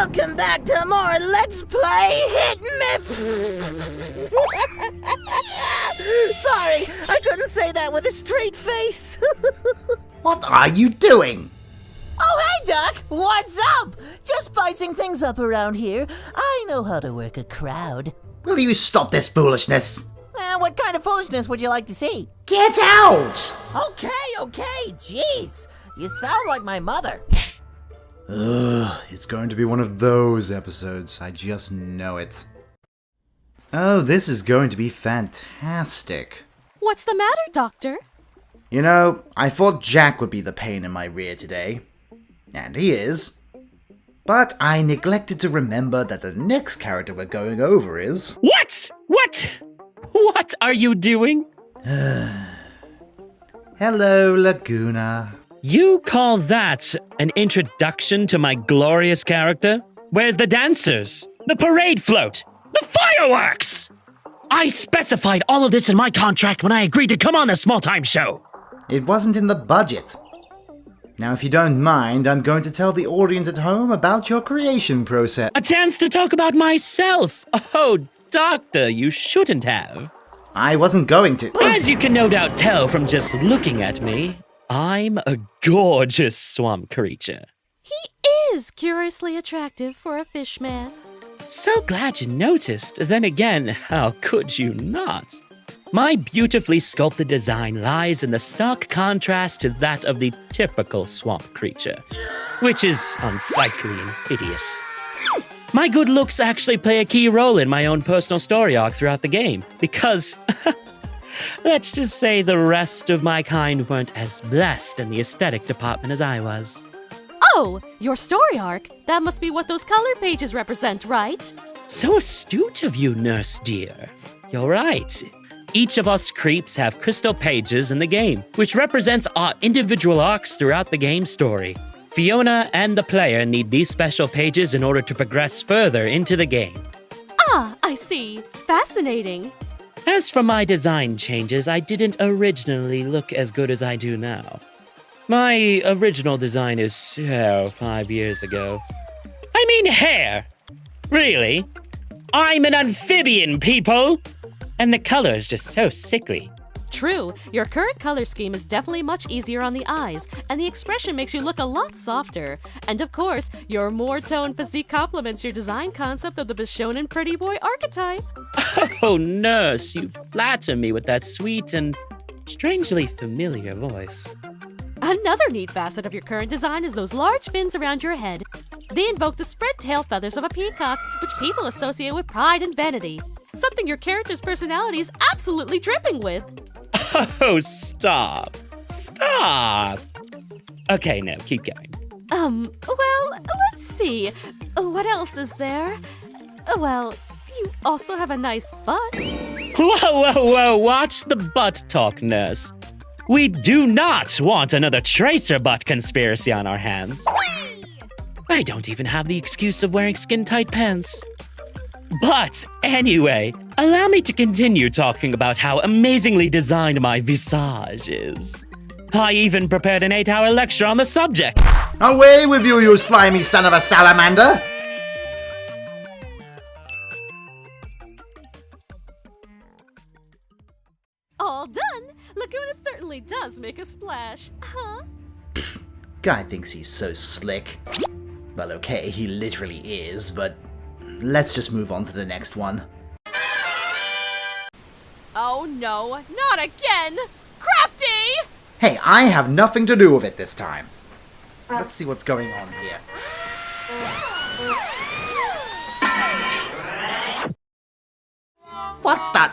Welcome back to more Let's Play Hit Me. Sorry, I couldn't say that with a straight face. What are you doing? Oh, hey, Doc. What's up? Just spicing things up around here. I know how to work a crowd. Will you stop this foolishness? What kind of foolishness would you like to see? Get out! Okay. Jeez. You sound like my mother. It's going to be one of those episodes. I just know it. Oh, this is going to be fantastic. What's the matter, Doctor? You know, I thought Jack would be the pain in my rear today. And he is. But I neglected to remember that the next character we're going over is... What? What are you doing? Hello, Laguna. You call that an introduction to my glorious character? Where's the dancers? The parade float? The fireworks? I specified all of this in my contract when I agreed to come on the small-time show. It wasn't in the budget. Now, if you don't mind, I'm going to tell the audience at home about your creation process. A chance to talk about myself. Oh, Doctor, you shouldn't have. I wasn't going to. As you can no doubt tell from just looking at me, I'm a gorgeous swamp creature. He is curiously attractive for a fish man. So glad you noticed. Then again, how could you not? My beautifully sculpted design lies in the stark contrast to that of the typical swamp creature, which is unsightly and hideous. My good looks actually play a key role in my own personal story arc throughout the game, because let's just say the rest of my kind weren't as blessed in the aesthetic department as I was. Oh, your story arc? That must be what those color pages represent, right? So astute of you, nurse dear. You're right. Each of us creeps have crystal pages in the game, which represents our individual arcs throughout the game story. Fiona and the player need these special pages in order to progress further into the game. Ah, I see. Fascinating. As for my design changes, I didn't originally look as good as I do now. My original design is 5 years ago. I mean hair! Really? I'm an amphibian, people! And the color is just so sickly. True, your current color scheme is definitely much easier on the eyes, and the expression makes you look a lot softer. And of course, your more toned physique complements your design concept of the Bishonen pretty boy archetype. Oh, nurse, you flatter me with that sweet and strangely familiar voice. Another neat facet of your current design is those large fins around your head. They invoke the spread tail feathers of a peacock, which people associate with pride and vanity. Something your character's personality is absolutely dripping with. Oh, stop. Stop. Okay, no, keep going. Well, let's see. What else is there? Well, you also have a nice butt. Whoa, watch the butt talk, nurse. We do not want another tracer butt conspiracy on our hands. I don't even have the excuse of wearing skin-tight pants. But anyway, allow me to continue talking about how amazingly designed my visage is. I even prepared an 8-hour lecture on the subject. Away with you, you slimy son of a salamander! All done! Laguna certainly does make a splash, huh? Guy thinks he's so slick. Well, okay, he literally is, but let's just move on to the next one. Oh no, not again! Crafty! Hey, I have nothing to do with it this time. Let's see what's going on here. What the?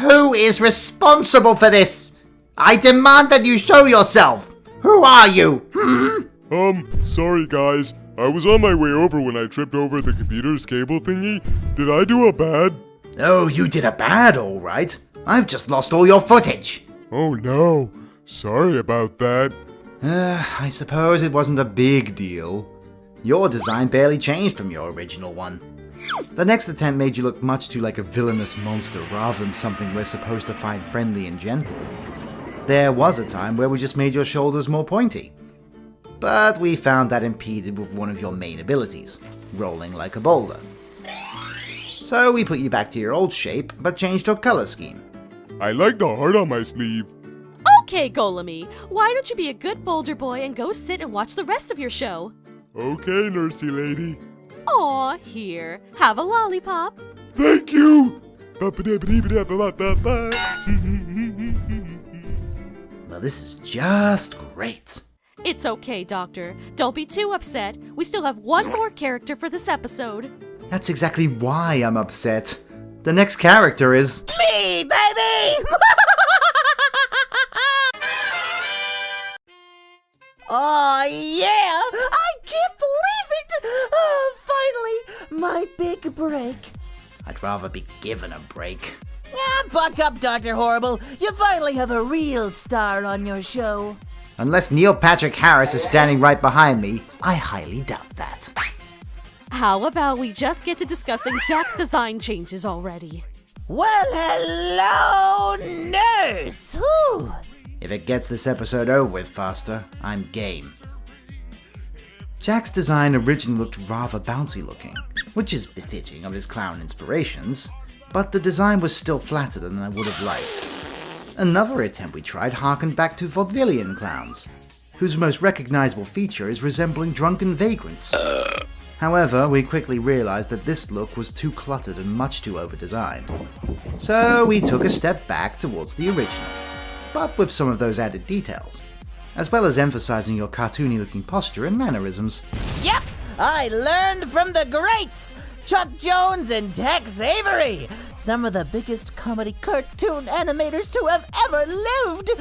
Who is responsible for this? I demand that you show yourself! Who are you? Sorry guys. I was on my way over when I tripped over the computer's cable thingy. Did I do a bad? Oh, you did a bad, alright. I've just lost all your footage. Oh no. Sorry about that. I suppose it wasn't a big deal. Your design barely changed from your original one. The next attempt made you look much too like a villainous monster rather than something we're supposed to find friendly and gentle. There was a time where we just made your shoulders more pointy. But we found that impeded with one of your main abilities. rolling like a boulder. So we put you back to your old shape, but changed your color scheme. I like the heart on my sleeve. Okay, Golemy, why don't you be a good boulder boy and go sit and watch the rest of your show? Okay, nursey lady. Aw, here, have a lollipop. Thank you! Well, this is just great. It's okay, Doctor. Don't be too upset. We still have one more character for this episode. That's exactly why I'm upset. The next character is... Me, baby! Oh, yeah! I can't believe it! Oh, finally, my big break. I'd rather be given a break. Buck up, Dr. Horrible. You finally have a real star on your show. Unless Neil Patrick Harris is standing right behind me, I highly doubt that. How about we just get to discussing Jack's design changes already? Well, hello, nurse! Whew. If it gets this episode over with faster, I'm game. Jack's design originally looked rather bouncy looking, which is befitting of his clown inspirations, but the design was still flatter than I would have liked. Another attempt we tried harkened back to vaudevillian clowns, whose most recognizable feature is resembling drunken vagrants. However, we quickly realized that this look was too cluttered and much too over-designed. So we took a step back towards the original, but with some of those added details, as well as emphasizing your cartoony-looking posture and mannerisms. Yep, I learned from the greats! Chuck Jones and Tex Avery, some of the biggest comedy cartoon animators to have ever lived.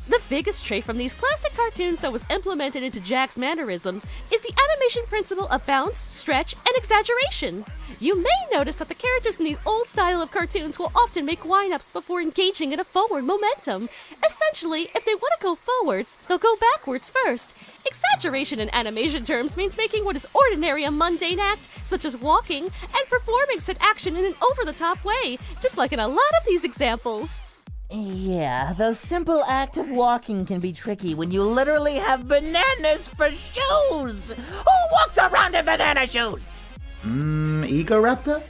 The biggest trait from these classic cartoons that was implemented into Jack's mannerisms is the animation principle of bounce, stretch, and exaggeration. You may notice that the characters in these old style of cartoons will often make wind-ups before engaging in a forward momentum. Essentially, if they want to go forwards, they'll go backwards first. Exaggeration in animation terms means making what is ordinary a mundane act, such as walking, and performing said action in an over-the-top way, just like in a lot of these examples. Yeah, the simple act of walking can be tricky when you literally have bananas for shoes! Who walked around in banana shoes? Ego Raptor?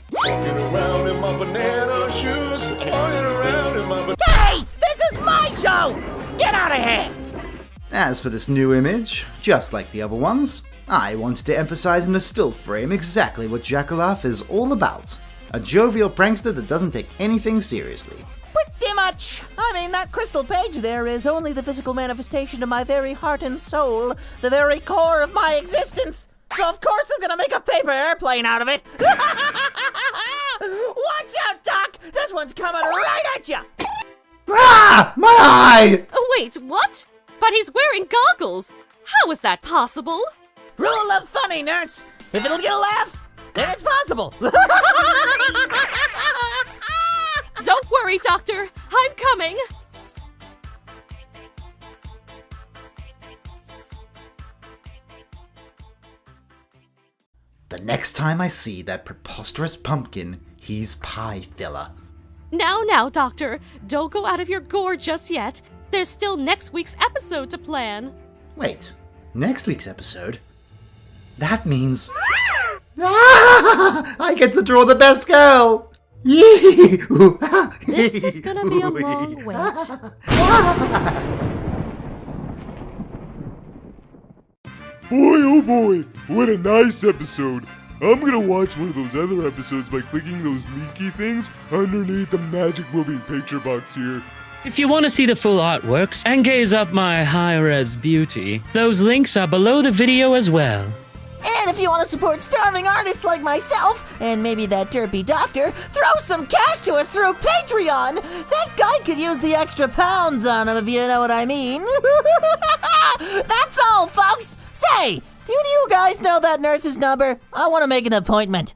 Hey! This is my show! Get out of here! As for this new image, just like the other ones, I wanted to emphasize in a still frame exactly what Jackaloff is all about. A jovial prankster that doesn't take anything seriously. Pretty much. I mean, that crystal page there is only the physical manifestation of my very heart and soul, the very core of my existence. So of course I'm gonna make a paper airplane out of it. Watch out, Doc! This one's coming right at you! Ah! My eye! Oh, wait, what? But he's wearing goggles! How is that possible? Rule of funny, nurse. If it'll get a laugh, then it's possible. Don't worry, Doctor. I'm coming. The next time I see that preposterous pumpkin, he's pie filler. Now, Doctor. Don't go out of your gore just yet. There's still next week's episode to plan. Wait, next week's episode? That means... I get to draw the best girl! This is gonna be a long wait. Boy, oh boy, what a nice episode. I'm gonna watch one of those other episodes by clicking those leaky things underneath the magic moving picture box here. If you want to see the full artworks and gaze up my high-res beauty, those links are below the video as well. And if you want to support starving artists like myself, and maybe that derpy doctor, throw some cash to us through Patreon! That guy could use the extra pounds on him, if you know what I mean. That's all, folks! Say, do you guys know that nurse's number? I want to make an appointment.